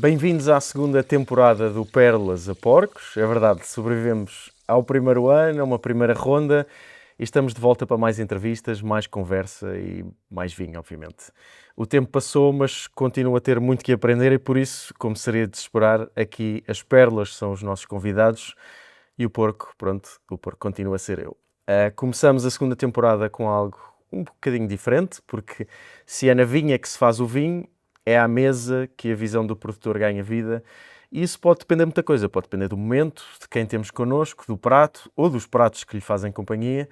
Bem-vindos à segunda temporada do Pérolas a Porcos. É verdade, sobrevivemos ao primeiro ano, a uma primeira ronda e estamos de volta para mais entrevistas, mais conversa e mais vinho, obviamente. O tempo passou, mas continuo a ter muito que aprender e por isso, como seria de esperar, aqui as pérolas são os nossos convidados e o porco, pronto, o porco continua a ser eu. Começamos a segunda temporada com algo um bocadinho diferente, porque se é na vinha que se faz o vinho, é à mesa que a visão do produtor ganha vida. E isso pode depender de muita coisa. Pode depender do momento, de quem temos connosco, do prato ou dos pratos que lhe fazem companhia.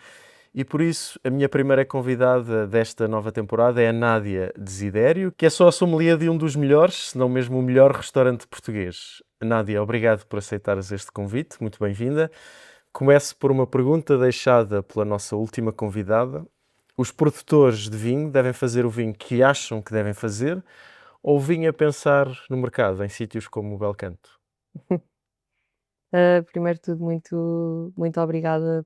E por isso, a minha primeira convidada desta nova temporada é a Nádia Desidério, que é só a sommelier de um dos melhores, se não mesmo o melhor restaurante português. Nádia, obrigado por aceitares este convite. Muito bem-vinda. Começo por uma pergunta deixada pela nossa última convidada. Os produtores de vinho devem fazer o vinho que acham que devem fazer ou vinho a pensar no mercado, em sítios como o Belcanto? Primeiro de tudo, muito obrigada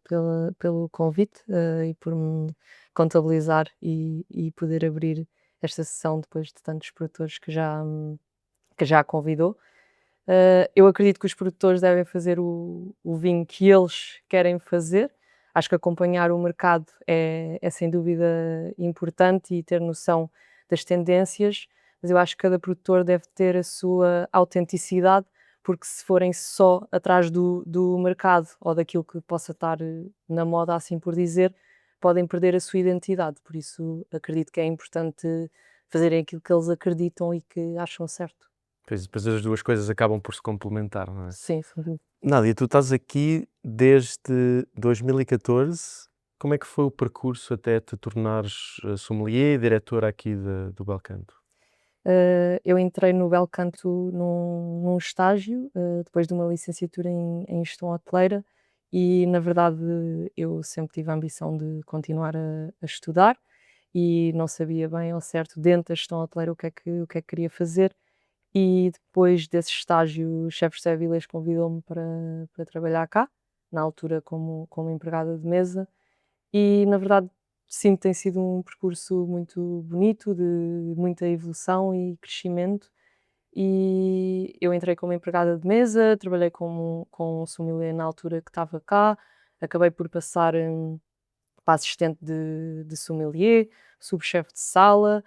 pelo convite, e por me contabilizar e poder abrir esta sessão depois de tantos produtores que já convidou. Eu acredito que os produtores devem fazer o vinho que eles querem fazer. Acho que acompanhar o mercado é sem dúvida importante e ter noção das tendências, mas eu acho que cada produtor deve ter a sua autenticidade, porque se forem só atrás do mercado ou daquilo que possa estar na moda, assim por dizer, podem perder a sua identidade. Por isso, acredito que é importante fazerem aquilo que eles acreditam e que acham certo. Pois, depois as duas coisas acabam por se complementar, não é? Sim, sem dúvida. Nádia, tu estás aqui desde 2014. Como é que foi o percurso até te tornares sommelier e diretora aqui do Belcanto? Eu entrei no Belcanto num estágio, depois de uma licenciatura em gestão hoteleira e, na verdade, eu sempre tive a ambição de continuar a estudar e não sabia bem ao certo, dentro da gestão hoteleira, o que é que queria fazer. E depois desse estágio, o chefe José Vilés convidou-me para trabalhar cá, na altura como empregada de mesa, e na verdade sinto que tem sido um percurso muito bonito, de muita evolução e crescimento. E eu entrei como empregada de mesa, trabalhei com um sommelier na altura que estava cá, acabei por passar para assistente de sommelier, subchefe de sala,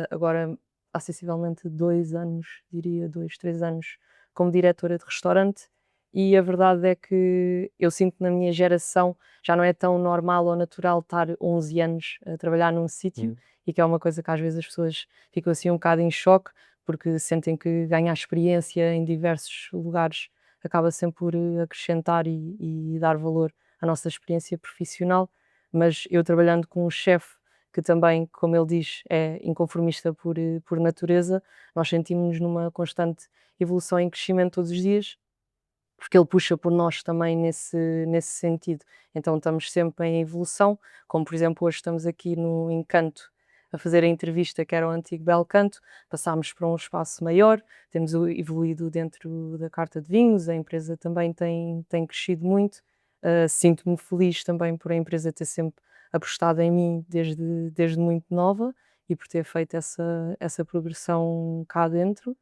agora há sensivelmente 2 anos, diria 2, 3 anos, como diretora de restaurante. E a verdade é que eu sinto que na minha geração já não é tão normal ou natural estar 11 anos a trabalhar num sítio, Hum. e que é uma coisa que às vezes as pessoas ficam assim um bocado em choque, porque sentem que ganhar experiência em diversos lugares acaba sempre por acrescentar e dar valor à nossa experiência profissional. Mas eu trabalhando com um chefe que também, como ele diz, é inconformista por natureza, nós sentimos-nos numa constante evolução e crescimento todos os dias, porque ele puxa por nós também nesse sentido. Então estamos sempre em evolução, como por exemplo hoje estamos aqui no Encanto a fazer a entrevista que era o antigo Belcanto, passámos para um espaço maior, temos evoluído dentro da carta de vinhos, a empresa também tem crescido muito. Sinto-me feliz também por a empresa ter sempre apostado em mim desde muito nova e por ter feito essa progressão cá dentro,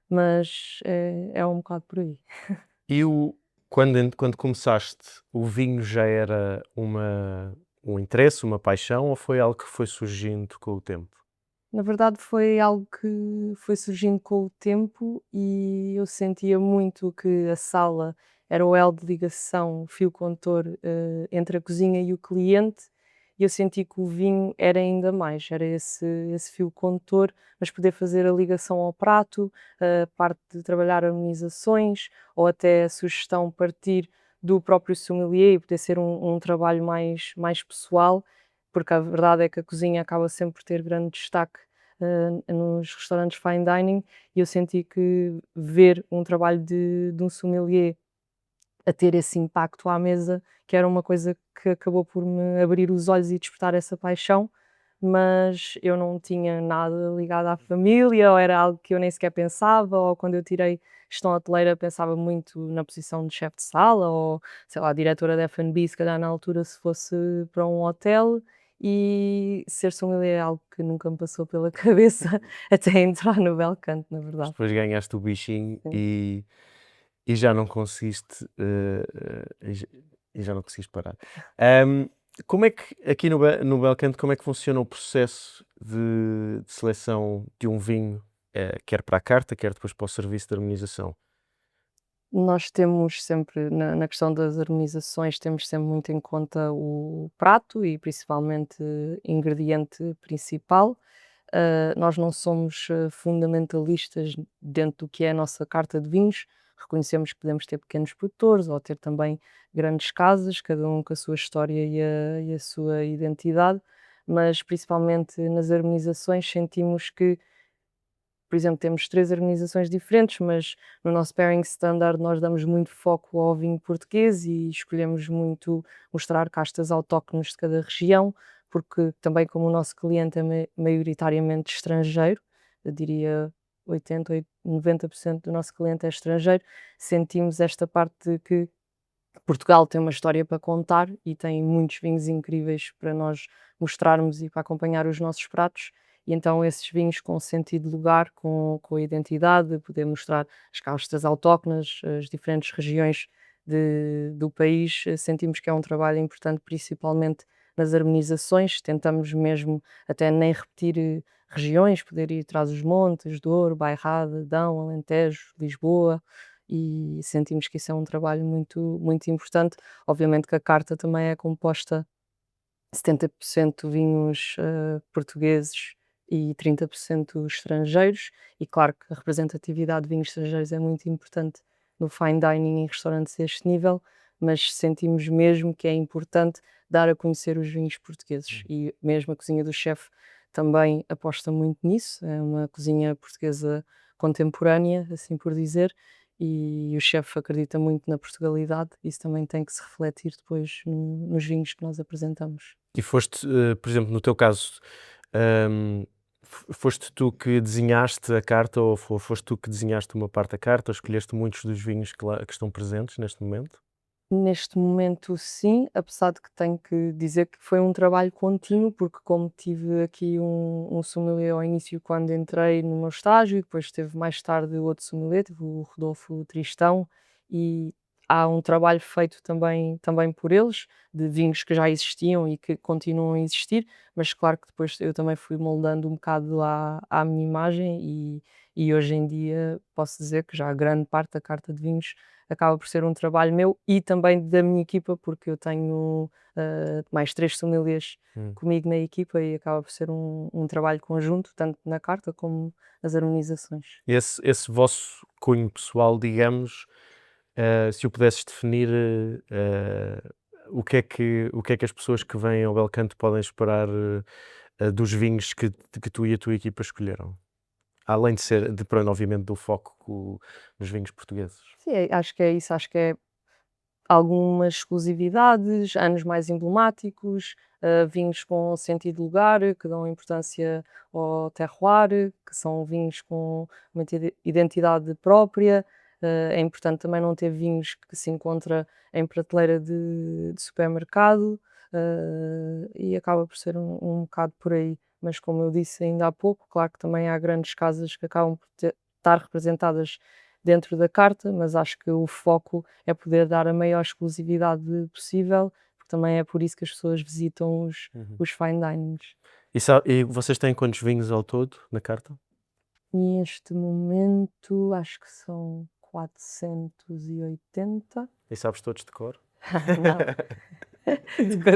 mas é um bocado por aí. E quando começaste, o vinho já era um interesse, uma paixão ou foi algo que foi surgindo com o tempo? Na verdade foi algo que foi surgindo com o tempo e eu sentia muito que a sala era o elo de ligação, o fio condutor, entre a cozinha e o cliente, e eu senti que o vinho era ainda mais, era esse fio condutor, mas poder fazer a ligação ao prato, a parte de trabalhar harmonizações ou até a sugestão partir do próprio sommelier e poder ser um trabalho mais pessoal, porque a verdade é que a cozinha acaba sempre por ter grande destaque nos restaurantes fine dining, e eu senti que ver um trabalho de um sommelier a ter esse impacto à mesa, que era uma coisa que acabou por me abrir os olhos e despertar essa paixão, mas eu não tinha nada ligado à família, ou era algo que eu nem sequer pensava, ou quando eu tirei gestão hoteleira pensava muito na posição de chefe de sala, ou sei lá, diretora de F&B, se calhar na altura se fosse para um hotel, e ser sommelier é algo que nunca me passou pela cabeça até entrar no Belcanto, na Mas verdade. depois ganhaste o bichinho Sim. e já não conseguiste, e já não conseguiste parar. Ahm, como é que, aqui no Belcanto, como é que funciona o processo de seleção de um vinho, quer para a carta, quer depois para o serviço de harmonização? Nós temos sempre, na questão das harmonizações, temos sempre muito em conta o prato e principalmente ingrediente principal. Nós não somos fundamentalistas dentro do que é a nossa carta de vinhos. Reconhecemos que podemos ter pequenos produtores ou ter também grandes casas, cada um com a sua história e a sua identidade, mas principalmente nas harmonizações sentimos que, por exemplo, temos 3 harmonizações diferentes, mas no nosso pairing standard nós damos muito foco ao vinho português e escolhemos muito mostrar castas autóctones de cada região, porque também como o nosso cliente é maioritariamente estrangeiro, eu diria 80, 90% do nosso cliente é estrangeiro, sentimos esta parte de que Portugal tem uma história para contar e tem muitos vinhos incríveis para nós mostrarmos e para acompanhar os nossos pratos. E então esses vinhos com sentido de lugar, com a identidade, de poder mostrar as castas autóctones, as diferentes regiões do país, sentimos que é um trabalho importante, principalmente nas harmonizações. Tentamos mesmo até nem repetir regiões, poder ir atrás dos montes, Douro, Bairrada, Dão, Alentejo, Lisboa, e sentimos que isso é um trabalho muito importante. Obviamente que a carta também é composta 70% vinhos, portugueses e 30% estrangeiros, e claro que a representatividade de vinhos estrangeiros é muito importante no fine dining em restaurantes deste nível, mas sentimos mesmo que é importante dar a conhecer os vinhos portugueses e mesmo a cozinha do chefe também aposta muito nisso, é uma cozinha portuguesa contemporânea, assim por dizer, e o chefe acredita muito na Portugalidade, isso também tem que se refletir depois nos vinhos que nós apresentamos. E foste, por exemplo, no teu caso, hum, foste tu que desenhaste a carta ou foste tu que desenhaste uma parte da carta ou escolheste muitos dos vinhos que estão presentes neste momento? Neste momento, sim, apesar de que tenho que dizer que foi um trabalho contínuo, porque como tive aqui um sommelier ao início quando entrei no meu estágio, e depois teve mais tarde outro sommelier, tive o Rodolfo Tristão, e há um trabalho feito também por eles, de vinhos que já existiam e que continuam a existir, mas claro que depois eu também fui moldando um bocado à minha imagem e hoje em dia posso dizer que já a grande parte da carta de vinhos acaba por ser um trabalho meu e também da minha equipa, porque eu tenho, mais 3 sommeliers Hum. comigo na equipa e acaba por ser um trabalho conjunto, tanto na carta como nas harmonizações. Esse vosso cunho pessoal, digamos, se o pudesses definir, o que é que as pessoas que vêm ao Belcanto podem esperar, dos vinhos que tu e a tua equipa escolheram? Além de ser, pronto, obviamente, do foco nos vinhos portugueses. Sim, acho que é isso, acho que é algumas exclusividades, anos mais emblemáticos, vinhos com sentido de lugar, que dão importância ao terroir, que são vinhos com uma identidade própria. É importante também não ter vinhos que se encontra em prateleira de supermercado, e acaba por ser um bocado por aí. Mas como eu disse ainda há pouco, claro que também há grandes casas que acabam por estar representadas dentro da carta, mas acho que o foco é poder dar a maior exclusividade possível, porque também é por isso que as pessoas visitam Uhum. os fine dinings. E vocês têm quantos vinhos ao todo na carta? Neste momento acho que são 480. E sabes todos de cor? Não,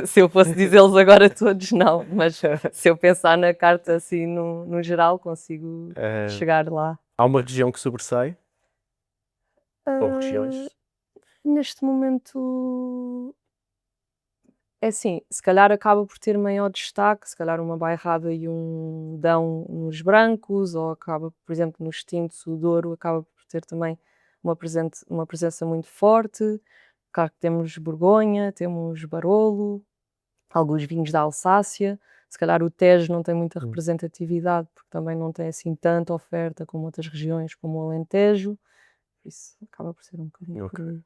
se eu fosse dizê-los agora todos não, mas se eu pensar na carta assim no geral consigo Eh, chegar lá. há uma região que sobressai? Ou Ah, regiões? neste momento é assim, se calhar acaba por ter maior destaque, se calhar uma bairrada e um dão nos brancos, ou acaba, por exemplo, nos tintos, o Douro acaba por ter também uma presença muito forte. Claro que temos Borgonha, temos Barolo, alguns vinhos da Alsácia. Se calhar o Tejo não tem muita Hum. representatividade, porque também não tem assim tanta oferta como outras regiões, como o Alentejo. Por isso acaba por ser um bocadinho por Ok. aí.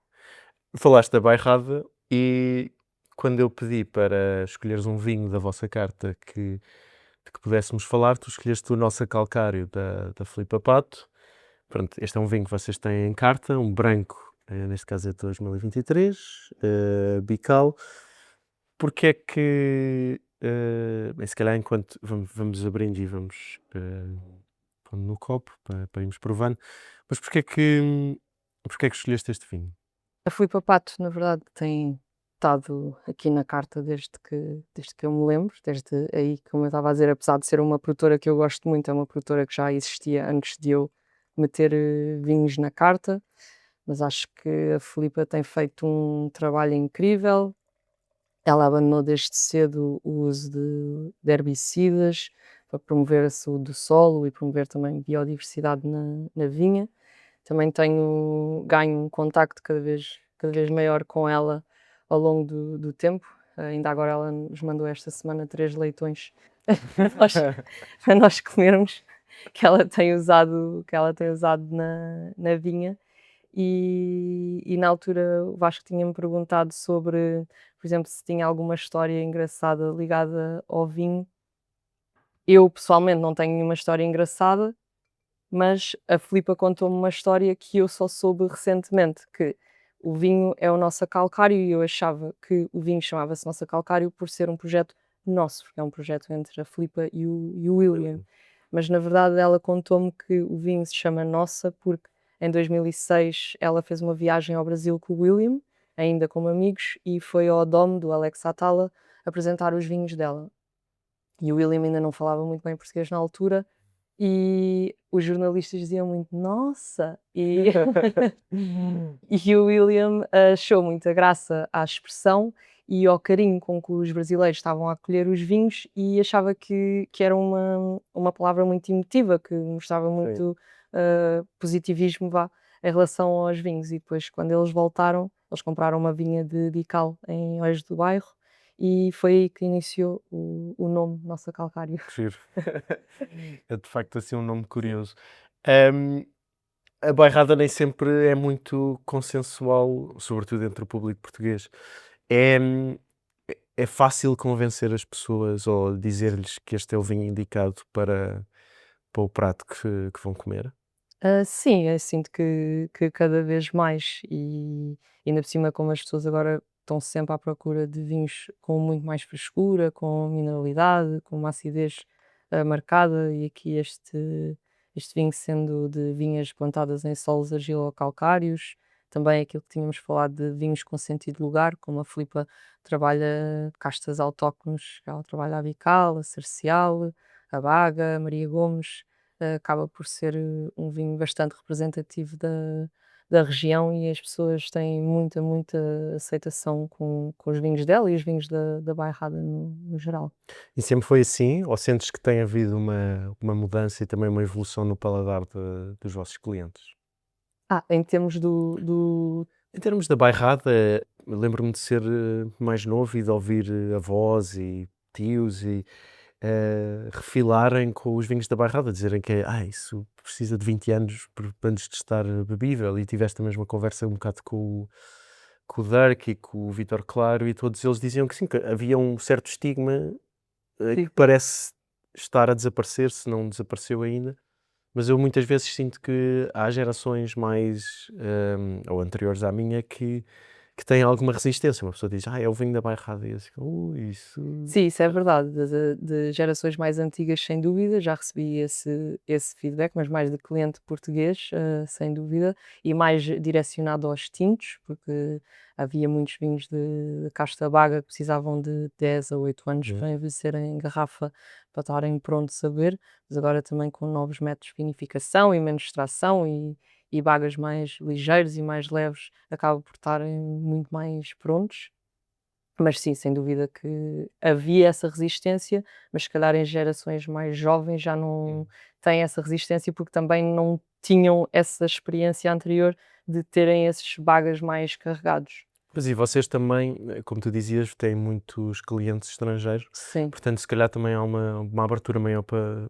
Falaste da bairrada e quando eu pedi para escolheres um vinho da vossa carta de que pudéssemos falar, tu escolheste o Nossa Calcário da Filipa Pato. Pronto, este é um vinho que vocês têm em carta, um branco, neste caso é de 2023, Bical. Porque é que, bem, se calhar enquanto vamos abrindo e vamos pondo no copo para irmos provando, mas porque é que escolheste este vinho? A Filipa Pato, na verdade, tem estado aqui na carta desde que eu me lembro, desde aí, como eu estava a dizer, apesar de ser uma produtora que eu gosto muito, é uma produtora que já existia antes de eu meter vinhos na carta, mas acho que a Filipa tem feito um trabalho incrível. Ela abandonou desde cedo o uso de herbicidas para promover a saúde do solo e promover também biodiversidade na vinha. Também tenho ganho um contacto cada vez maior com ela ao longo do tempo. Ainda agora ela nos mandou esta semana 3 leitões para para nós comermos, que ela tem usado na vinha. E na altura o Vasco tinha-me perguntado sobre, por exemplo, se tinha alguma história engraçada ligada ao vinho. Eu pessoalmente não tenho nenhuma história engraçada, mas a Filipa contou-me uma história que eu só soube recentemente, que o vinho é o Nossa Calcário e eu achava que o vinho chamava-se Nossa Calcário por ser um projeto nosso, porque é um projeto entre a Filipa e o William. Mas na verdade ela contou-me que o vinho se chama Nossa porque em 2006 ela fez uma viagem ao Brasil com o William, ainda como amigos, e foi ao Dom do Alex Atala apresentar os vinhos dela. E o William ainda não falava muito bem português na altura, e os jornalistas diziam muito "nossa", e o William achou muita graça à expressão e ao carinho com que os brasileiros estavam a acolher os vinhos e achava que era uma palavra muito emotiva, que mostrava muito positivismo, vá, em relação aos vinhos. E depois, quando eles voltaram, eles compraram uma vinha de Bical em Oeiras do Bairro e foi aí que iniciou o nome Nossa Calcário. Que giro. É de facto assim um nome curioso. Ahm, a bairrada nem sempre é muito consensual, sobretudo entre o público português. É, é fácil convencer as pessoas ou dizer-lhes que este é o vinho indicado para o prato que vão comer? Sim, eu sinto que cada vez mais ainda por cima como as pessoas agora estão sempre à procura de vinhos com muito mais frescura, com mineralidade, com uma acidez, marcada e aqui este vinho sendo de vinhas plantadas em solos argilo-calcários, também aquilo que tínhamos falado de vinhos com sentido de lugar, como a Filipa trabalha castas autóctones, ela trabalha a Bical, a Cercial, a Baga, a Maria Gomes, acaba por ser um vinho bastante representativo da região e as pessoas têm muita aceitação com os vinhos dela e os vinhos da bairrada no geral. E sempre foi assim? Ou sentes que tem havido uma mudança e também uma evolução no paladar dos vossos clientes? Em termos do Em termos da bairrada, lembro-me de ser mais novo e de ouvir avós e tios e refilarem com os vinhos da bairrada, dizerem que isso precisa de 20 anos antes de estar bebível. E tiveste a mesma conversa um bocado com o Dirk e com o Vítor Claro, e todos eles diziam que sim, que havia um certo estigma sim. que parece estar a desaparecer, se não desapareceu ainda. Mas eu muitas vezes sinto que há gerações mais, ou anteriores à minha, que têm alguma resistência. Uma pessoa diz, é o vinho da bairrada. E eu digo, isso... Sim, isso é verdade. De gerações mais antigas, sem dúvida, já recebi esse feedback, mas mais de cliente português, sem dúvida, e mais direcionado aos tintos, porque havia muitos vinhos de casta baga que precisavam de 10 a 8 anos para envelhecerem em garrafa para estarem prontos a beber, mas agora também com novos métodos de vinificação e menos extração e bagas mais ligeiros e mais leves, acabam por estarem muito mais prontos. Mas sim, sem dúvida que havia essa resistência, mas se calhar em gerações mais jovens já não têm essa resistência, porque também não tinham essa experiência anterior de terem esses bagas mais carregados. Mas e vocês também, como tu dizias, têm muitos clientes estrangeiros, Sim, portanto, se calhar também há uma abertura maior para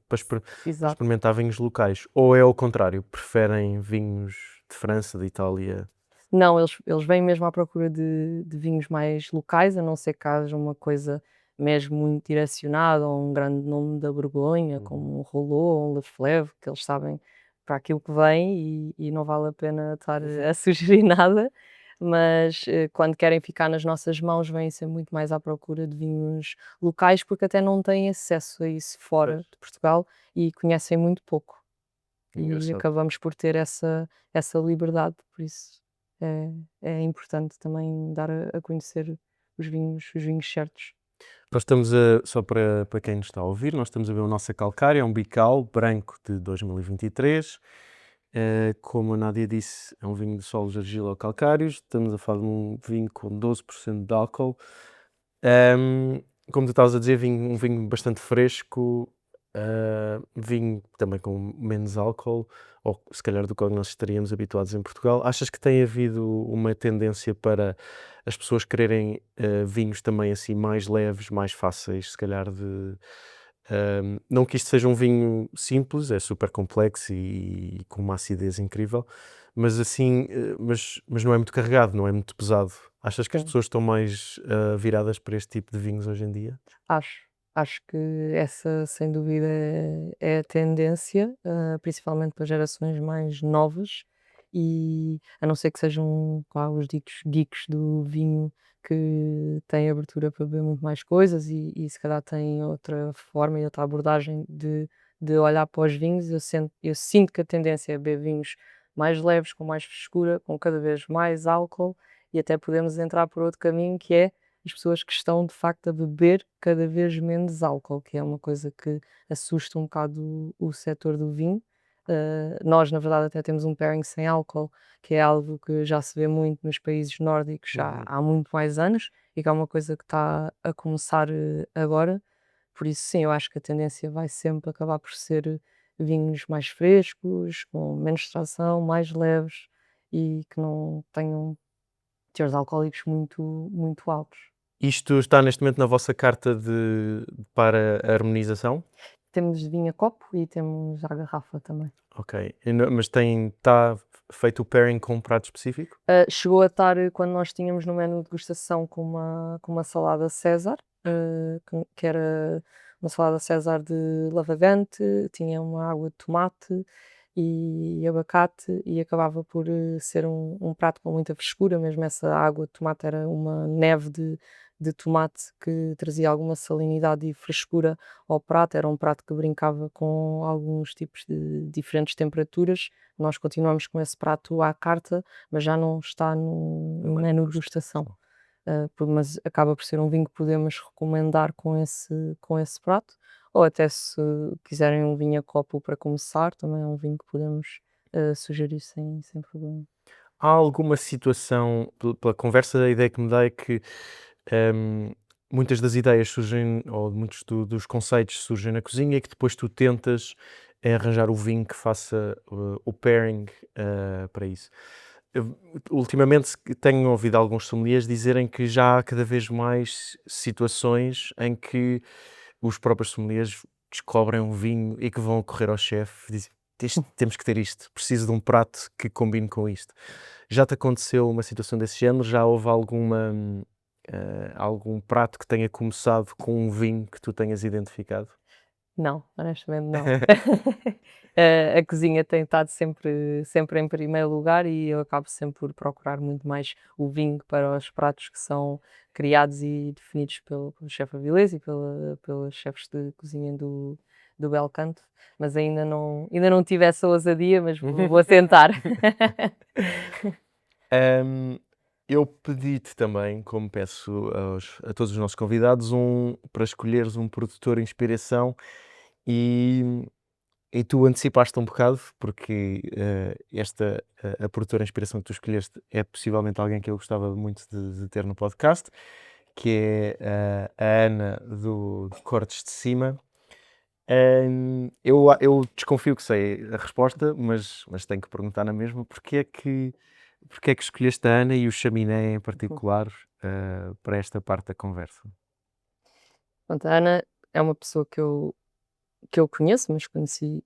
exato. experimentar vinhos locais. Ou é ao contrário, preferem vinhos de França, de Itália? Não, eles vêm mesmo à procura de vinhos mais locais, a não ser que haja uma coisa mesmo muito direcionada, ou um grande nome da Borgonha, Uhum. como um Rolô ou um Leflaive, que eles sabem para aquilo que vem e não vale a pena estar a sugerir nada, mas, quando querem ficar nas nossas mãos, vêm sempre muito mais à procura de vinhos locais, porque até não têm acesso a isso Pois, fora de Portugal e conhecem muito pouco. E engraçado. acabamos por ter essa liberdade, por isso é é importante também dar a conhecer os vinhos certos. Nós estamos só para quem nos está a ouvir, nós estamos a ver o nosso Calcário, é um Bical branco de 2023. Como a Nádia disse, é um vinho de solos argilo-calcários. Estamos a falar de um vinho com 12% de álcool. Ahm, Como tu estavas a dizer, um vinho bastante fresco, vinho também com menos álcool, ou se calhar do que nós estaríamos habituados em Portugal. Achas que tem havido uma tendência para as pessoas quererem vinhos também assim mais leves, mais fáceis, se calhar de. Não que isto seja um vinho simples, é super complexo e com uma acidez incrível, mas assim, mas não é muito carregado, não é muito pesado. Achas que as Sim, pessoas estão mais viradas para este tipo de vinhos hoje em dia? acho. Acho que essa sem dúvida é a tendência, principalmente para gerações mais novas e a não ser que sejam, claro, os ditos geeks do vinho que têm abertura para beber muito mais coisas e se calhar têm outra forma e outra abordagem de olhar para os vinhos. Eu sinto que a tendência é beber vinhos mais leves, com mais frescura, com cada vez mais álcool e até podemos entrar por outro caminho que é as pessoas que estão de facto a beber cada vez menos álcool, que é uma coisa que assusta um bocado o setor do vinho. Nós, na verdade, até temos um pairing sem álcool, que é algo que já se vê muito nos países nórdicos já Uhum. há muito mais anos e que é uma coisa que está a começar agora. Por isso, sim, eu acho que a tendência vai sempre acabar por ser vinhos mais frescos, com menos extração, mais leves e que não tenham teores alcoólicos muito altos. Isto está neste momento na vossa carta para a harmonização? Temos vinho a copo e temos à garrafa também. Ok. Mas está feito o pairing com um prato específico? Chegou a estar quando nós tínhamos no menu de degustação com uma salada César, que era uma salada César de lavagante, tinha uma água de tomate e abacate e acabava por ser um prato com muita frescura, mesmo essa água de tomate era uma neve de tomate que trazia alguma salinidade e frescura ao prato, era um prato que brincava com alguns tipos de diferentes temperaturas. Nós continuamos com esse prato à carta, mas já não está No no menu menu de de degustação. degustação. Mas acaba por ser um vinho que podemos recomendar com esse prato, ou até se quiserem um vinho a copo para começar, também é um vinho que podemos, sugerir sem problema. Há alguma situação, pela conversa, a ideia que me dá é que hum, muitas das ideias surgem, ou muitos dos conceitos surgem na cozinha e que depois tu tentas arranjar o vinho que faça o pairing para isso. Eu, ultimamente tenho ouvido alguns sommeliers dizerem que já há cada vez mais situações em que os próprios sommeliers descobrem um vinho e que vão correr ao chefe e dizem: Temos que ter isto, preciso de um prato que combine com isto." Já te aconteceu uma situação desse género? Já houve algum prato que tenha começado com um vinho que tu tenhas identificado? Não, honestamente não. A cozinha tem estado sempre em primeiro lugar e eu acabo sempre por procurar muito mais o vinho para os pratos que são criados e definidos pelo chefe Avilés e pelos chefes de cozinha do Bel Canto, mas ainda não tive essa ousadia, mas vou tentar. Hum, eu pedi-te também, como peço a todos os nossos convidados, para escolheres um produtor de inspiração e, e tu antecipaste um bocado, porque a produtora de inspiração que tu escolheste é possivelmente alguém que eu gostava muito de ter no podcast, que é a Ana do Cortes de Cima. Eu desconfio que sei a resposta, mas tenho que perguntar na mesma, porque é que escolheste a Ana e o chaminé em particular, para esta parte da conversa? Pronto, a Ana é uma pessoa que eu conheço, mas conheci,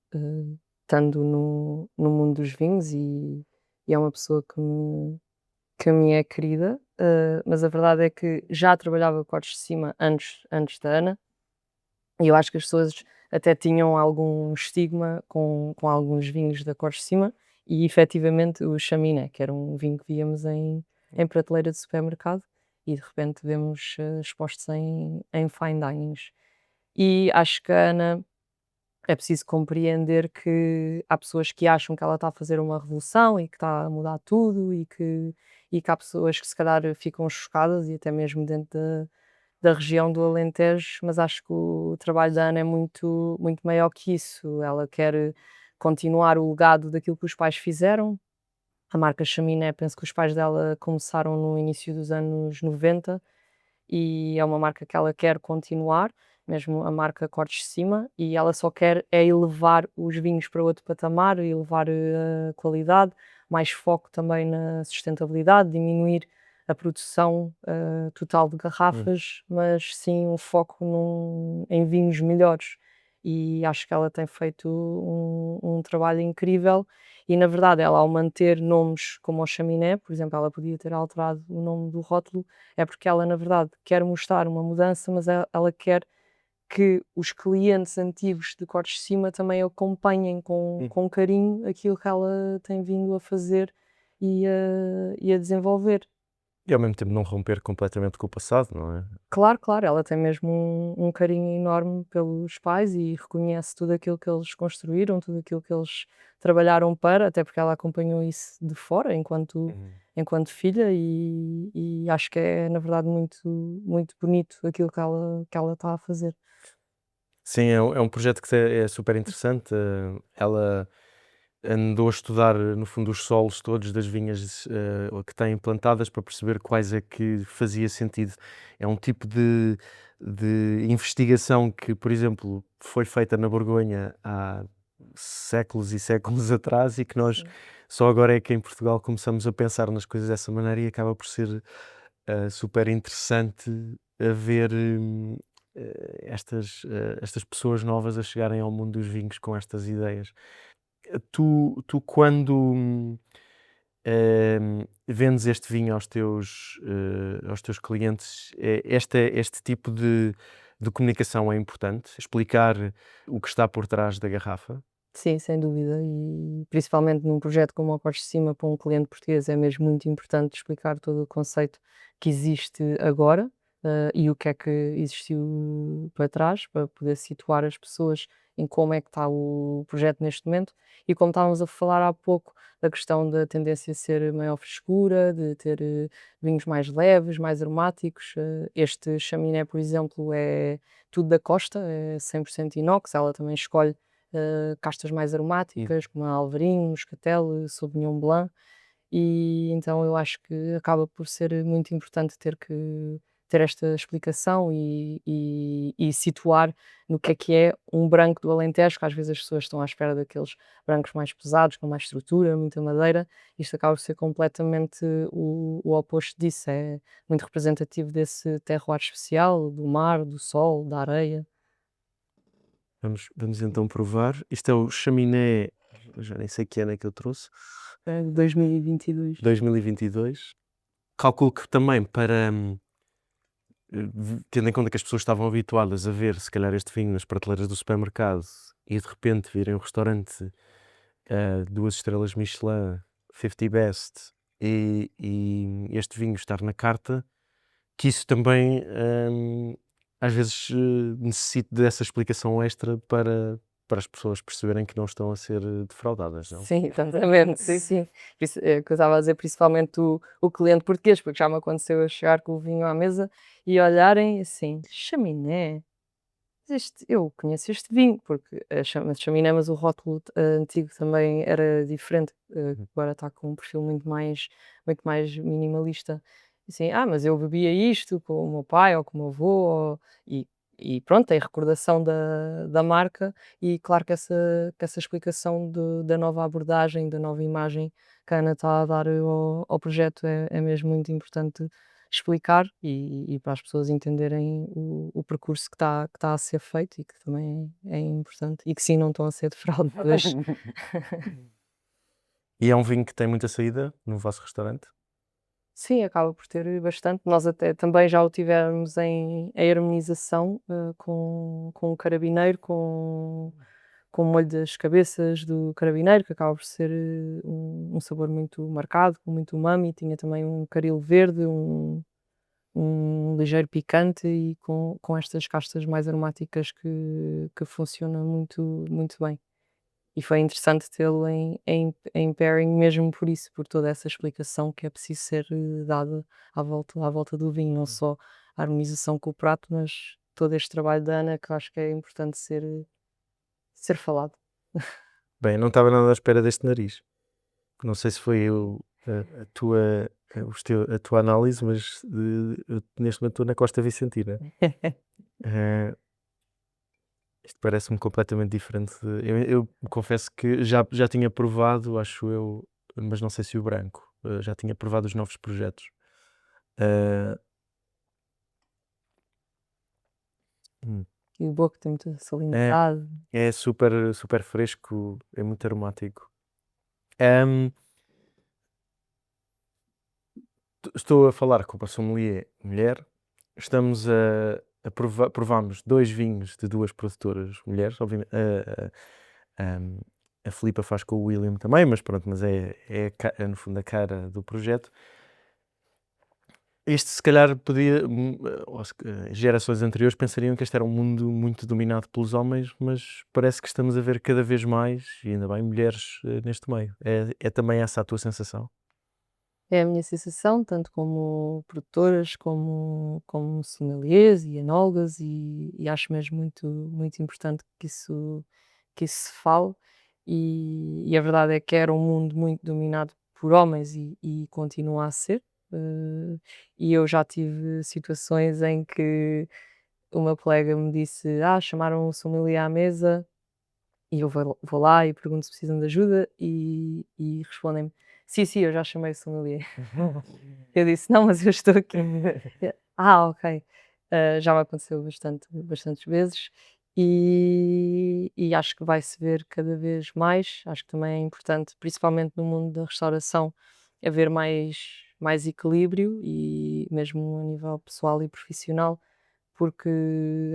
estando no mundo dos vinhos e é uma pessoa que me que a minha é querida, mas a verdade é que já trabalhava cortes de cima antes da Ana, e eu acho que as pessoas até tinham algum estigma com alguns vinhos da cortes de cima, e efetivamente o Chaminé, que era um vinho que víamos em prateleira de supermercado, e de repente vemos expostos em fine dinings. E acho que a Ana é preciso compreender que há pessoas que acham que ela está a fazer uma revolução e que está a mudar tudo e que há pessoas que se calhar ficam chocadas e até mesmo dentro da região do Alentejo, mas acho que o trabalho da Ana é muito maior que isso. Ela quer continuar o legado daquilo que os pais fizeram. A marca Chaminé, penso que os pais dela começaram no início dos anos 90 e é uma marca que ela quer continuar, mesmo a marca Cortes de Cima, e ela só quer é elevar os vinhos para outro patamar, elevar a qualidade, mais foco também na sustentabilidade, diminuir a produção total de Hum. garrafas, mas sim um foco em vinhos melhores. E acho que ela tem feito um trabalho incrível. E na verdade, ela, ao manter nomes como o Chaminé, por exemplo, ela podia ter alterado o nome do rótulo, é porque ela, na verdade, quer mostrar uma mudança, mas ela quer que os clientes antigos de Cortes de Cima também acompanhem Hum. com carinho aquilo que ela tem vindo a fazer e a desenvolver. E ao mesmo tempo não romper completamente com o passado, não é? Claro, claro, ela tem mesmo um carinho enorme pelos pais e reconhece tudo aquilo que eles construíram, tudo aquilo que eles trabalharam para, até porque ela acompanhou isso de fora Uhum. enquanto filha e acho que é, na verdade, muito bonito aquilo que ela está a fazer. Sim, é um projeto que é super interessante. Ela andou a estudar, no fundo, os solos todos das vinhas que tem plantadas para perceber quais é que fazia sentido. É um tipo de investigação que, por exemplo, foi feita na Borgonha há séculos e séculos atrás e que nós Sim. só agora é que em Portugal começamos a pensar nas coisas dessa maneira e acaba por ser super interessante a ver estas pessoas novas a chegarem ao mundo dos vinhos com estas ideias. Tu quando vendes este vinho aos teus clientes, este tipo de comunicação é importante? Explicar o que está por trás da garrafa? Sim, sem dúvida, e principalmente num projeto como o Cortes de Cima para um cliente português é mesmo muito importante explicar todo o conceito que existe agora, e o que é que existiu para trás, para poder situar as pessoas em como é que está o projeto neste momento. E como estávamos a falar há pouco da questão da tendência a ser maior frescura, de ter vinhos mais leves, mais aromáticos. Este chaminé, por exemplo, é tudo da Costa, é 100% inox, ela também escolhe castas mais Hum. aromáticas, como a Alvarinho, Moscatel, Sauvignon Blanc, e então eu acho que acaba por ser muito importante ter esta explicação e situar no que é um branco do Alentejo, que às vezes as pessoas estão à espera daqueles brancos mais pesados, com mais estrutura, muita madeira. Isto acaba por ser completamente o oposto disso, é muito representativo desse terroir especial, do mar, do sol, da areia. Vamos então provar. Isto é o chaminé, eu já nem sei que ano é que eu trouxe, É de 2022. 2022. Calculo que também para, tendo em conta que as pessoas estavam habituadas a ver, se calhar, este vinho nas prateleiras do supermercado e de repente virem um restaurante 2 estrelas Michelin, 50 Best, e este vinho estar na carta, que isso também às vezes necessite dessa explicação extra para as pessoas perceberem que não estão a ser defraudadas, não? Sim, exatamente, sim, sim. Por isso, é o que eu estava a dizer, principalmente o cliente português, porque já me aconteceu eu chegar com o vinho à mesa e olharem assim: "Chaminé? Mas eu conheço este vinho", porque chama-se Chaminé, mas o rótulo antigo também era diferente, Uhum. agora está com um perfil muito mais minimalista. Assim: "Ah, mas eu bebia isto com o meu pai ou com o meu avô", e e pronto, tem recordação da marca e claro que essa explicação da nova abordagem, da nova imagem que a Ana está a dar ao projeto é mesmo muito importante explicar e para as pessoas entenderem o percurso que está a ser feito e que também é importante e que sim, não estão a ser defraudadas. E é um vinho que tem muita saída no vosso restaurante? Sim, acaba por ter bastante. Nós até também já o tivemos em harmonização, com o carabineiro, com o molho das cabeças do carabineiro, que acaba por ser, um sabor muito marcado, com muito umami, tinha também um caril verde, um ligeiro picante e com estas castas mais aromáticas que funciona muito muito bem. E foi interessante tê-lo em pairing mesmo por isso, por toda essa explicação que é preciso ser, dada à volta do vinho, não só a harmonização com o prato, mas todo este trabalho da Ana que eu acho que é importante ser falado. Bem, não estava nada à espera deste nariz. Não sei se foi a tua, a tua análise, mas eu neste momento estou na Costa Vicentina. Eh, Isto parece-me completamente diferente. Eu confesso que já tinha provado, acho eu, mas não sei se o branco. Já tinha provado os novos projetos. Eh, hum, E o boco tem muita é, salinidade. é super, super fresco, é muito aromático. Ahm, Estou a falar com uma sommelier mulher. Estamos provámos 2 vinhos de 2 produtoras mulheres, obviamente. A Filipa faz com o William também, mas pronto, mas é no fundo a cara do projeto. Este se calhar podia, gerações anteriores pensariam que este era um mundo muito dominado pelos homens, mas parece que estamos a ver cada vez mais, e ainda bem, mulheres neste meio. É também essa a tua sensação? É a minha sensação, tanto como produtoras, como sommeliers e enólogas, e acho mesmo muito importante que isso se fale. E a verdade é que era um mundo muito dominado por homens e continua a ser. E eu já tive situações em que uma colega me disse: chamaram o sommelier à mesa, e eu vou lá e pergunto se precisam de ajuda, e respondem-me: "Sim, sim, eu já chamei o sommelier". Eu disse: "Não, mas eu estou aqui". Ok. Já me aconteceu bastantes vezes, e acho que vai-se ver cada vez mais. Acho que também é importante, principalmente no mundo da restauração, haver mais equilíbrio, e mesmo a nível pessoal e profissional, porque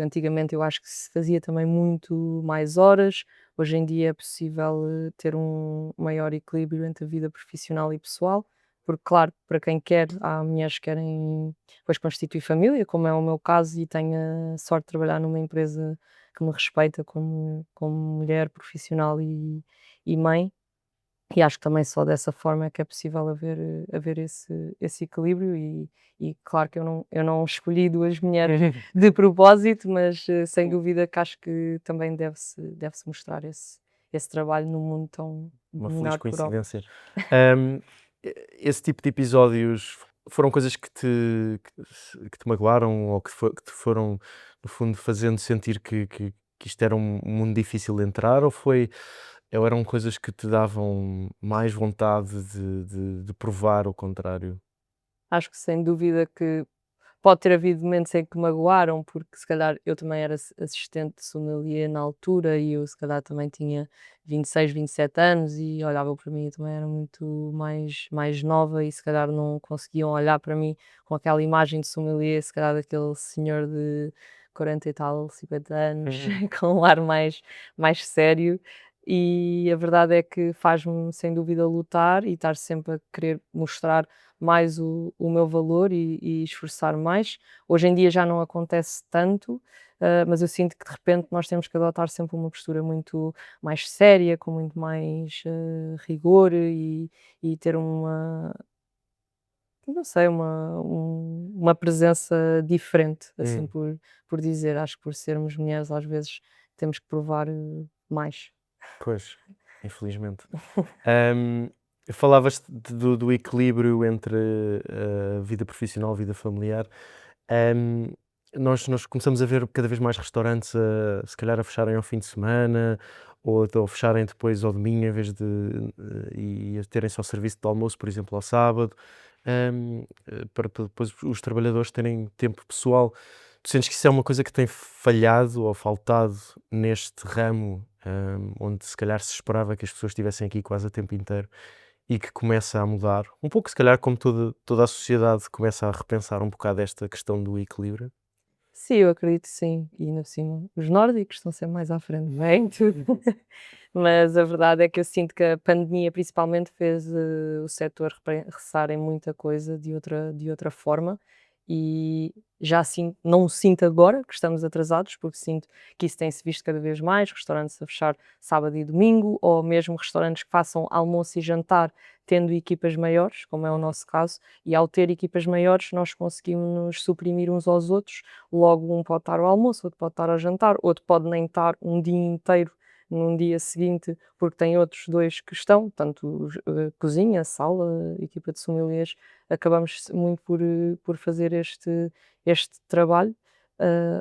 antigamente eu acho que se fazia também muito mais horas. Hoje em dia é possível, ter um maior equilíbrio entre a vida profissional e pessoal, porque claro, para quem quer, há mulheres que querem depois constituir família, como é o meu caso, e tenho a sorte de trabalhar numa empresa que me respeita como mulher profissional e mãe. E acho que também só dessa forma é que é possível haver esse equilíbrio, e claro que eu não escolhi 2 mulheres de propósito, mas, sem dúvida que acho que também deve-se mostrar esse trabalho num mundo tão Uma feliz dominado por homens. coincidência. Ahm, Esse tipo de episódios foram coisas que te magoaram ou que te foram, no fundo, fazendo sentir que isto era um mundo difícil de entrar, ou eram coisas que te davam mais vontade de provar o contrário? Acho que sem dúvida que pode ter havido momentos em que magoaram, porque se calhar eu também era assistente de sommelier na altura, e eu se calhar também tinha 26, 27 anos, e olhavam para mim, eu também era muito mais nova, e se calhar não conseguiam olhar para mim com aquela imagem de sommelier, se calhar daquele senhor de 40 e tal, 50 anos, com um ar mais sério. E a verdade é que faz-me sem dúvida lutar e estar sempre a querer mostrar mais o meu valor, e esforçar mais. Hoje em dia já não acontece tanto, mas eu sinto que de repente nós temos que adotar sempre uma postura muito mais séria, com muito mais, rigor, e ter não sei, uma presença diferente, assim Hum, por dizer. Acho que por sermos mulheres às vezes temos que provar, mais. Pois, infelizmente. Ahm, Falavas do equilíbrio entre a vida profissional e a vida familiar. Ahm, nós começamos a ver cada vez mais restaurantes se calhar a fecharem ao fim de semana, ou fecharem depois ao domingo, em vez de e a terem só serviço de almoço, por exemplo, ao sábado, para depois os trabalhadores terem tempo pessoal. Tu sentes que isso é uma coisa que tem falhado ou faltado neste ramo, onde se calhar se esperava que as pessoas estivessem aqui quase a tempo inteiro, e que começa a mudar, um pouco se calhar como toda a sociedade começa a repensar um bocado esta questão do equilíbrio? Sim, eu acredito que sim. E ainda por cima, os nórdicos estão sempre mais à frente, não é? Em tudo. Mas a verdade é que eu sinto que a pandemia principalmente fez o setor repensar em muita coisa de outra forma e já sinto, não sinto agora que estamos atrasados, porque sinto que isso tem-se visto cada vez mais, restaurantes a fechar sábado e domingo, ou mesmo restaurantes que façam almoço e jantar tendo equipas maiores, como é o nosso caso, e ao ter equipas maiores nós conseguimos nos suprimir uns aos outros. Logo, um pode estar ao almoço, outro pode estar ao jantar, outro pode nem estar um dia inteiro num dia seguinte, porque tem outros 2 que estão, tanto cozinha, sala, equipa de sommeliers, acabamos muito por fazer este trabalho,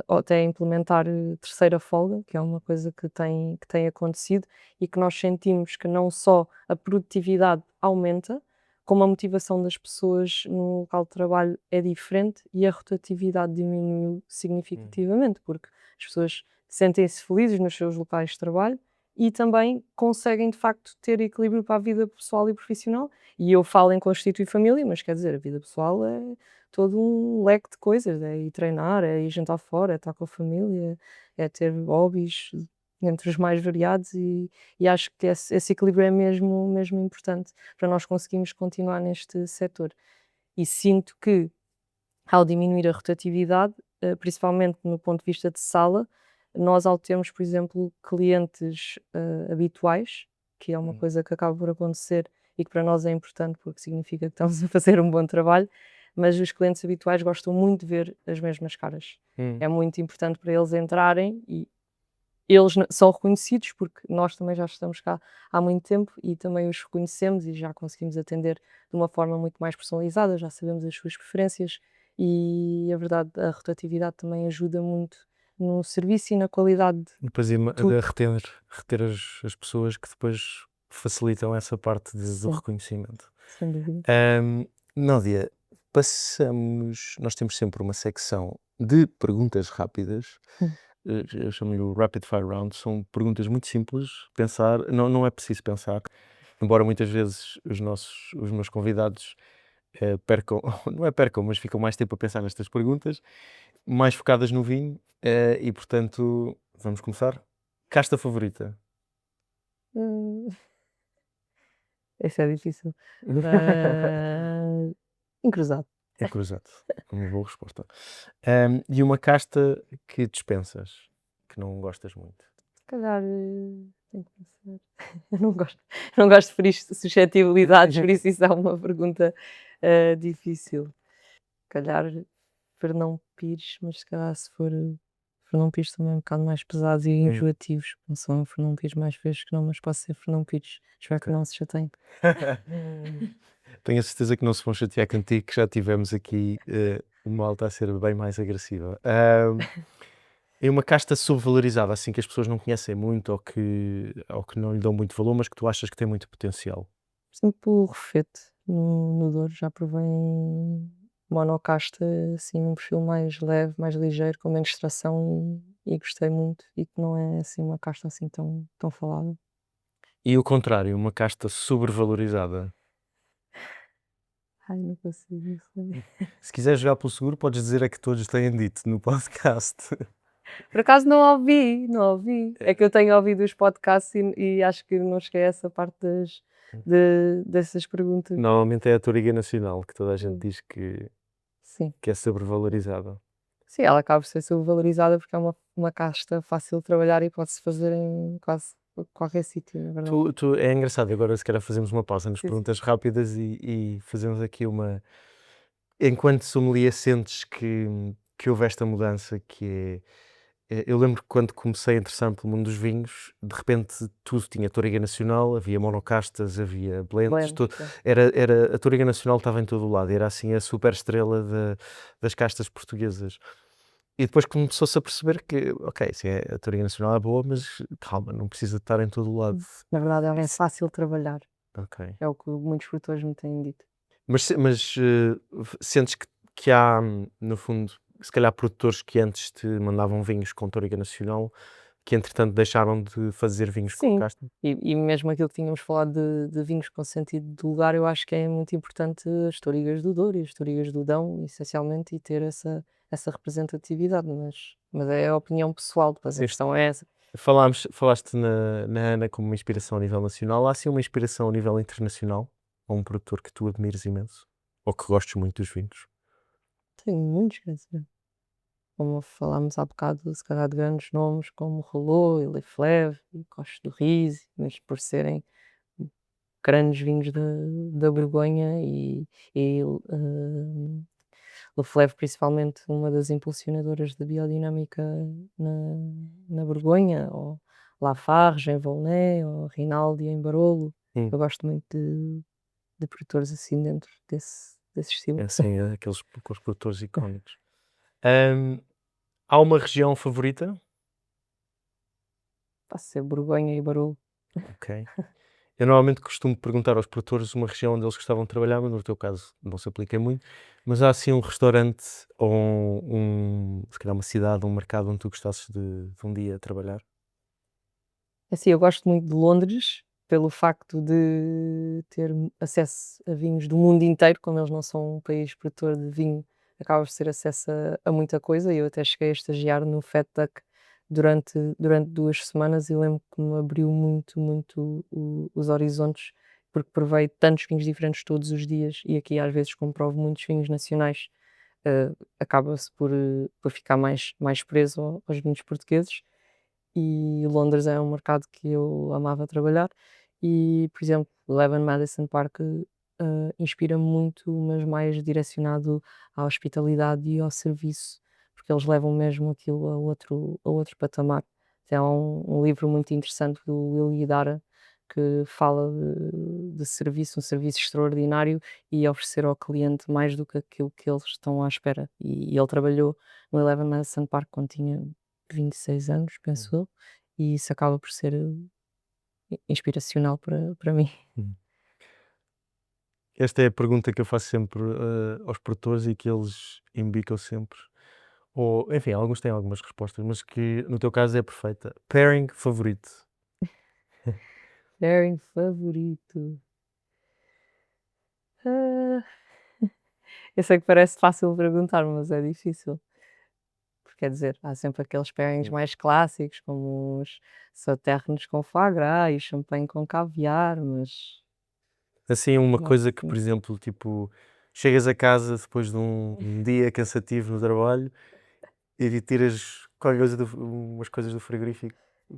ou até implementar terceira folga, que é uma coisa que tem acontecido e que nós sentimos que não só a produtividade aumenta, como a motivação das pessoas no local de trabalho é diferente e a rotatividade diminuiu Hum. significativamente, porque as pessoas sentem-se felizes nos seus locais de trabalho e também conseguem, de facto, ter equilíbrio para a vida pessoal e profissional. E eu falo em constituir família, mas quer dizer, a vida pessoal é todo um leque de coisas, é ir treinar, é ir jantar fora, é estar com a família, é ter hobbies entre os mais variados e acho que esse equilíbrio é mesmo importante para nós conseguirmos continuar neste setor. E sinto que, ao diminuir a rotatividade, principalmente no ponto de vista de sala, nós ao termos, por exemplo, clientes, habituais, que é uma Hum. coisa que acaba por acontecer e que para nós é importante, porque significa que estamos a fazer um bom trabalho, mas os clientes habituais gostam muito de ver as mesmas caras. Hum. É muito importante para eles entrarem e eles são reconhecidos, porque nós também já estamos cá há muito tempo e também os reconhecemos e já conseguimos atender de uma forma muito mais personalizada, já sabemos as suas preferências e a verdade, a rotatividade também ajuda muito no serviço e na qualidade de Depois tudo. de reter as pessoas que depois facilitam essa parte do Sim, reconhecimento. sem dúvida. Ahm, Nádia, nós temos sempre uma secção de perguntas rápidas, Hum. eu chamo-lhe o Rapid Fire Round, são perguntas muito simples, pensar, não é preciso pensar, embora muitas vezes os meus convidados percam, não é percam, mas ficam mais tempo a pensar nestas perguntas, mais focadas no vinho, e portanto, vamos começar. Casta favorita? Hum, esse é difícil. Ah, encruzado. É cruzado, uma boa resposta. E uma casta que dispensas, que não gostas muito? Se calhar, tenho que pensar. Eu não gosto de ferir suscetibilidades, por isso é uma pergunta, difícil. Se calhar Fernão Pires, mas se calhar se for Fernão Pires também é um bocado mais pesados e Hum, enjoativos. Não são Fernão Pires mais vezes que não, mas posso ser Fernão Pires. Espero que ok. não se chateiem. Tenho a certeza que não se vão chatear contigo, que já tivemos aqui uma alta a ser bem mais agressiva. É uma casta subvalorizada, assim que as pessoas não conhecem muito ou que não lhe dão muito valor, mas que tu achas que tem muito potencial. Por exemplo, o Refete no Douro já provei em monocasta, assim, num perfil mais leve, mais ligeiro, com menos extração e gostei muito e que não é assim uma casta assim tão falada. E o contrário, uma casta sobrevalorizada. Ai, não consigo, não sei. Se quiseres jogar pelo seguro, podes dizer a que todos têm dito no podcast. Por acaso não ouvi, não ouvi. É que eu tenho ouvido os podcasts e acho que não cheguei a essa parte dessas perguntas. Normalmente é a Toriga Nacional, que toda a gente Hum, diz sim. que é sobrevalorizada. Sim, ela acaba por ser subvalorizada porque é uma casta fácil de trabalhar e pode-se fazer em quase qualquer sítio, na verdade. É engraçado, agora se calhar fazemos uma pausa nas Sim, sim. perguntas rápidas e fazemos aqui uma. Enquanto sommelier, sentes que houve esta mudança que eu lembro que quando comecei a interessar-me pelo mundo dos vinhos, de repente tudo tinha Toriga Nacional, havia monocastas, havia blends, Blend, sim. a Toriga Nacional estava em todo o lado, era assim a super estrela das castas portuguesas. E depois começou-se a perceber que, ok, sim, a Toriga Nacional é boa, mas calma, não precisa de estar em todo o lado. Na verdade, ela é Isso- fácil de trabalhar, Ok. é o que muitos produtores me têm dito. Mas sentes que há, no fundo, se calhar produtores que antes te mandavam vinhos com Toriga Nacional, que entretanto deixaram de fazer vinhos com Sim, castas. e mesmo aquilo que tínhamos falado de vinhos com sentido de lugar, eu acho que é muito importante as tourigas do Douro e as tourigas do Dão, essencialmente, e ter essa representatividade, mas é a opinião pessoal, depois a Sim. questão é essa. Falaste na Ana como uma inspiração a nível nacional. Há assim uma inspiração a nível internacional? Ou um produtor que tu admires imenso? Ou que gostes muito dos vinhos? Tenho muitos, quer dizer, como falámos há bocado, se calhar de grandes nomes como Rolô e Leflaive e Coches do Riz, mas por serem grandes vinhos da Borgonha e Leflaive principalmente uma das impulsionadoras da biodinâmica na na Borgonha, ou Lafarge em Volnay, ou Rinaldi em Barolo. Hum, Eu gosto muito de produtores assim dentro desse é estilo. assim, aqueles produtores icónicos. Hum, Há uma região favorita? Passa a ser Borgonha e Barolo. Ok. Eu normalmente costumo perguntar aos produtores uma região onde eles gostavam de trabalhar, mas no teu caso não se aplica muito. Mas há assim um restaurante ou se calhar uma cidade, um mercado onde tu gostasses de um dia trabalhar? Assim, eu gosto muito de Londres, pelo facto de ter acesso a vinhos do mundo inteiro, como eles não são um país produtor de vinho, acabas de ter acesso a muita coisa. E eu até cheguei a estagiar no Fat Duck durante 2 semanas e lembro que me abriu muito, muito os horizontes, porque provei tantos vinhos diferentes todos os dias e aqui às vezes como provo muitos vinhos nacionais, acaba-se por ficar mais preso aos vinhos portugueses. E Londres é um mercado que eu amava trabalhar e, por exemplo, o Eleven Madison Park, inspira-me muito, mas mais direcionado à hospitalidade e ao serviço, porque eles levam mesmo aquilo a outro patamar. Tem um livro muito interessante do Will Guidara que fala de serviço, um serviço extraordinário e oferecer ao cliente mais do que aquilo que eles estão à espera. E ele trabalhou no Eleven Madison Park quando tinha 26 anos, Hum. penso eu, e isso acaba por ser, inspiracional para mim. Hum. Esta é a pergunta que eu faço sempre aos produtores e que eles embicam sempre. Ou, enfim, alguns têm algumas respostas, mas que no teu caso é perfeita. Pairing favorito. Pairing favorito? Ah, eu sei que parece fácil perguntar, mas é difícil, porque quer dizer, há sempre aqueles pairings Hum. mais clássicos, como os sauternes com foie gras e champanhe com caviar, mas Assim, uma não coisa que, por assim. exemplo, tipo, chegas a casa depois de um dia cansativo no trabalho e tiras qualquer coisa umas coisas do frigorífico.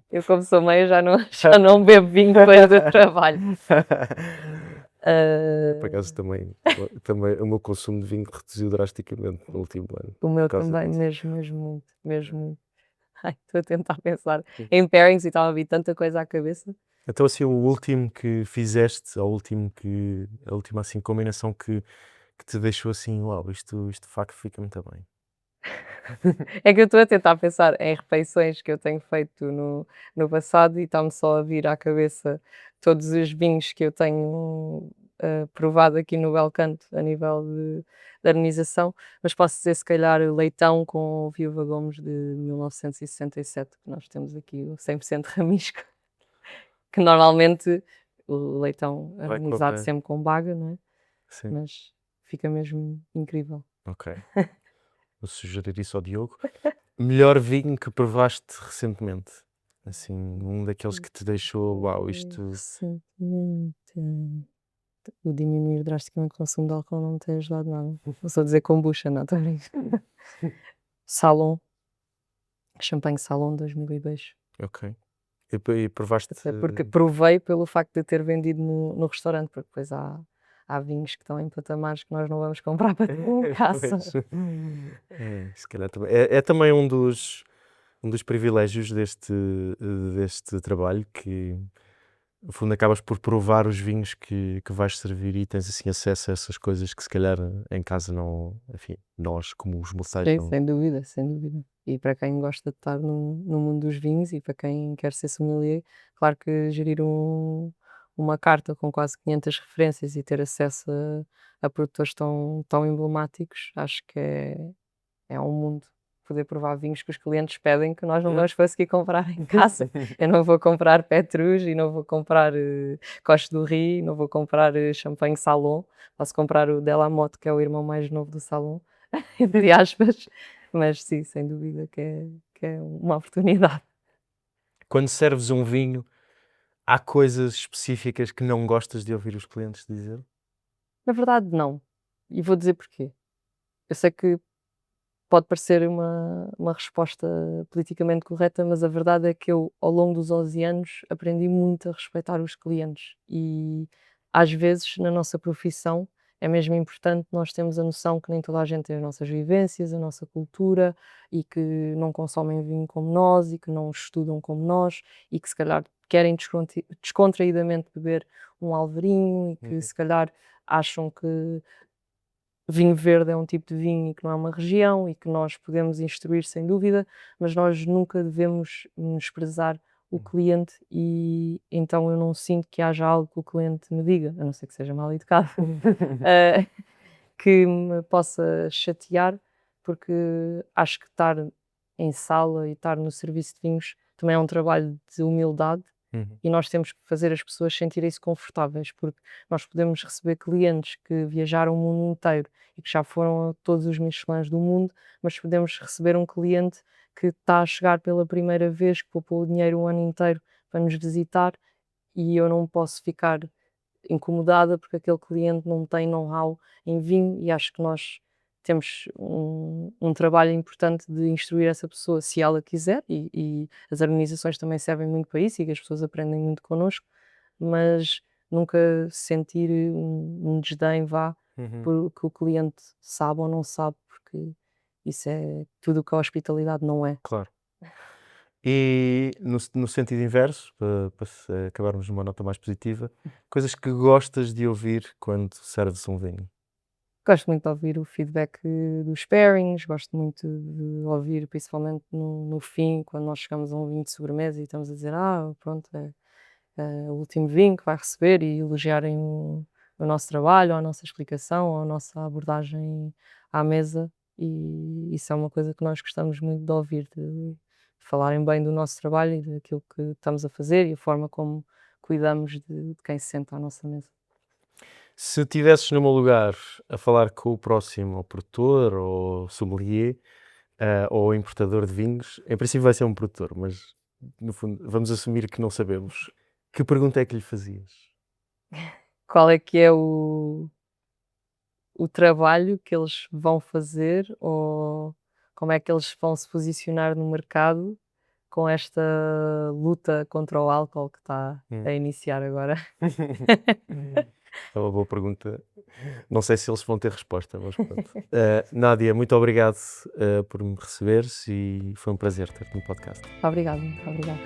Eu como sou meia já não já não bebo vinho depois do trabalho. Eu, por Ah, acaso, também o meu consumo de vinho reduziu drasticamente no último ano, o por meu causa também, disso. mesmo, mesmo muito, mesmo muito. Ai, estou a tentar pensar Sim. em pairings e estava a vir tanta coisa à cabeça. Então, assim, o último que fizeste, a última, assim, combinação que te deixou assim, uau, isto de facto fica muito bem. É que eu estou a tentar pensar em refeições que eu tenho feito no passado e está-me só a vir à cabeça todos os vinhos que eu tenho, provado aqui no Belcanto a nível de harmonização, mas posso dizer se calhar o Leitão com o Viúva Gomes de 1967, que nós temos aqui o 100% Ramisco, que normalmente o Leitão Vai com a harmonizado pé. sempre com baga, não é? Sim, Mas fica mesmo incrível. ok. Vou sugerir isso ao Diogo. Melhor vinho que provaste recentemente? Assim, um daqueles que te deixou, uau, isto... Recentemente, o diminuir drasticamente o consumo de álcool não me tem ajudado nada. Vou só dizer kombucha, não, estou a brincar. Salon, champanhe Salon 2002. Ok. E provaste... Até porque provei pelo facto de ter vendido no restaurante, porque depois há vinhos que estão em patamares que nós não vamos comprar para ter em casa. Pois. Se calhar também. É também um dos privilégios deste trabalho que, no fundo, acabas por provar os vinhos que vais servir e tens assim acesso a essas coisas que se calhar em casa não, enfim, nós como os mortais Sim, não. sem dúvida, sem dúvida. E para quem gosta de estar no mundo dos vinhos e para quem quer ser sommelier, claro que gerir uma carta com quase 500 referências e ter acesso a produtores tão emblemáticos, acho que é um mundo. poder provar vinhos que os clientes pedem que nós não vamos conseguir comprar em casa. Eu não vou comprar Petrus e não vou comprar Coche do Rie, não vou comprar champanhe Salon. Posso comprar o Delamotte, que é o irmão mais novo do Salon, entre aspas. Mas sim, sem dúvida que é uma oportunidade. Quando serves um vinho, há coisas específicas que não gostas de ouvir os clientes dizer? Na verdade, não. E vou dizer porquê. Eu sei que pode parecer uma resposta politicamente correta, mas a verdade é que eu, ao longo dos 11 anos, aprendi muito a respeitar os clientes e, às vezes, na nossa profissão, é mesmo importante nós termos a noção que nem toda a gente tem as nossas vivências, a nossa cultura e que não consomem vinho como nós e que não estudam como nós e que, se calhar, querem descontraídamente beber um alvarinho e que, se calhar, acham que vinho verde é um tipo de vinho e que não é uma região e que nós podemos instruir sem dúvida, mas nós nunca devemos menosprezar o cliente e então eu não sinto que haja algo que o cliente me diga, a não ser que seja mal educado, eh, que me possa chatear, porque acho que estar em sala e estar no serviço de vinhos também é um trabalho de humildade Uhum. e nós temos que fazer as pessoas sentirem-se confortáveis, porque nós podemos receber clientes que viajaram o mundo inteiro e que já foram a todos os Michelins do mundo, mas podemos receber um cliente que está a chegar pela primeira vez, que poupou o dinheiro o ano inteiro para nos visitar e eu não posso ficar incomodada porque aquele cliente não tem know-how em vinho e acho que nós temos um trabalho importante de instruir essa pessoa se ela quiser e as organizações também servem muito para isso e que as pessoas aprendem muito connosco, mas nunca sentir um desdém vá Uhum. porque o cliente sabe ou não sabe, porque isso é tudo o que a hospitalidade não é. Claro. E no sentido inverso, para acabarmos numa nota mais positiva, coisas que gostas de ouvir quando serves um vinho? Gosto muito de ouvir o feedback dos pairings, gosto muito de ouvir, principalmente no fim, quando nós chegamos a um vinho de sobremesa e estamos a dizer: "Ah, pronto, é o último vinho que vai receber", e elogiarem o nosso trabalho, a nossa explicação, a nossa abordagem à mesa, e isso é uma coisa que nós gostamos muito de ouvir, de falarem bem do nosso trabalho e daquilo que estamos a fazer e a forma como cuidamos de quem se senta à nossa mesa. Se estivesses no meu lugar a falar com o próximo ou produtor ou sommelier, ou importador de vinhos, em princípio vai ser um produtor, mas no fundo vamos assumir que não sabemos. Que pergunta é que lhe fazias? Qual é que é o trabalho que eles vão fazer ou como é que eles vão se posicionar no mercado com esta luta contra o álcool que está Hum. a iniciar agora? É uma boa pergunta. Não sei se eles vão ter resposta, mas pronto. Nádia, muito obrigado, por me receberes e foi um prazer ter-te no podcast. Obrigada, muito obrigada.